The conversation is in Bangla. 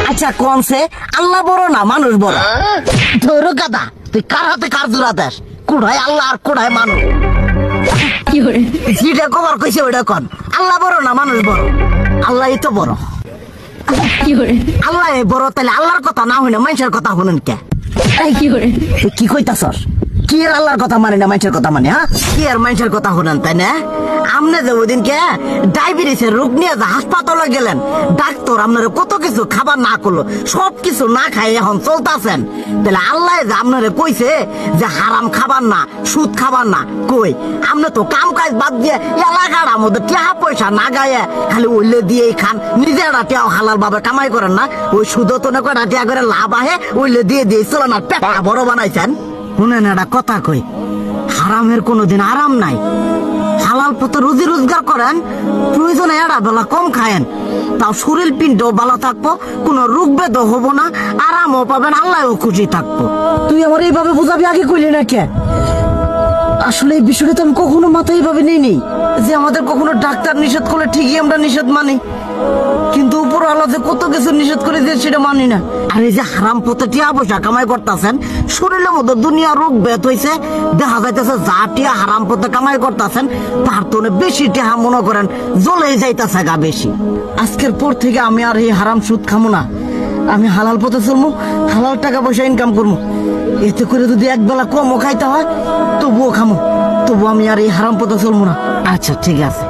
আচ্ছা কনসে আল্লাহ বড় না মানুষ বড়? ধরো গাদা, তুই কার হাতে কার জোড়া দেশ? কুড়ায় আল্লাহ আর কুড়ায় মানুষ। যেটা কবার কইছে ওইটা কন। আল্লাহ বড় না মানুষ বড়? আল্লাহ তো বড়। আল্লাহ বড়, তাহলে আল্লাহর কথা না হইনা মানুষের কথা শুনেন কে? কি কইতাছস? কি আর আল্লাহর কথা মানে না মানুষের কথা মানে? হ্যাঁ, কি আর মানুষের কথা শুনেন, তাই না? আমনে যে ওই দিনকে ডায়াবেটিসের রোগ নিয়ে যে হাসপাতালে গেলেন, ডাক্তার আপনারা কত কিছু খাবার না করলো, সব কিছু না খাই এখন চলতেছেন। তাহলে আল্লাহ যে আপনারা কইছে যে হারাম খাবার না, সুদ খাবার না, কই আপনি তো কাম কাজ বাদ দিয়ে এলাকার আমাদের টাকা পয়সা না গায়ে খালি উল্লে দিয়েই খান, নিজেরা টেও হালাল ভাবে কামাই করেন না। ওই সুদ তো না কটা টেয়া করে লাভ আহে, উল্লে দিয়ে দিয়ে চলেন আর পেটা বড় বানাইছেন। শুনেন একটা কথা কই, হারামের কোনোদিন আরাম নাই। হালাল পথে রুজি রোজগার করেন, প্রয়োজনে এড়া বেলা কম খায়েন, তাও শরীর পিণ্ডও ভালো থাকবো, কোনো রোগ বেদও হবো না, আরামও পাবেন, আল্লাহও খুশি থাকবো। তুই আমার এইভাবে বুঝাবি আগে কইলি না কে? আসলে এই বিষয়টা তো আমি কখনো মাথায় এইভাবে নেই যে আমাদের কখনো ডাক্তার নিষেধ করলে ঠিকই আমরা নিষেধ মানি, কিন্তু উপর আল্লাহ যে কত কিছু নিষেধ করে দিয়ে সেটা মানি না। আর এই যে হারাম পথে টিয়া পয়সা কামাই করতেছেন, শরীরের মধ্যে দুনিয়া রোগ বেত হয়েছে, দেখা যাইতেছে যা টিয়া হারাম পথে কামাই করতেছেন তার তো বেশি টিয়া মনে করেন জ্বলে যাইতেছে গা বেশি। আজকের পর থেকে আমি আর এই হারাম সুদ খামো না, আমি হালাল পথে চলবো, হালাল টাকা পয়সা ইনকাম করবো। এতে করে যদি একবেলা কমও খাইতে হয় তবুও খামো, তবু আমি আর এই হারাম পথে চলবো না। আচ্ছা ঠিক আছে।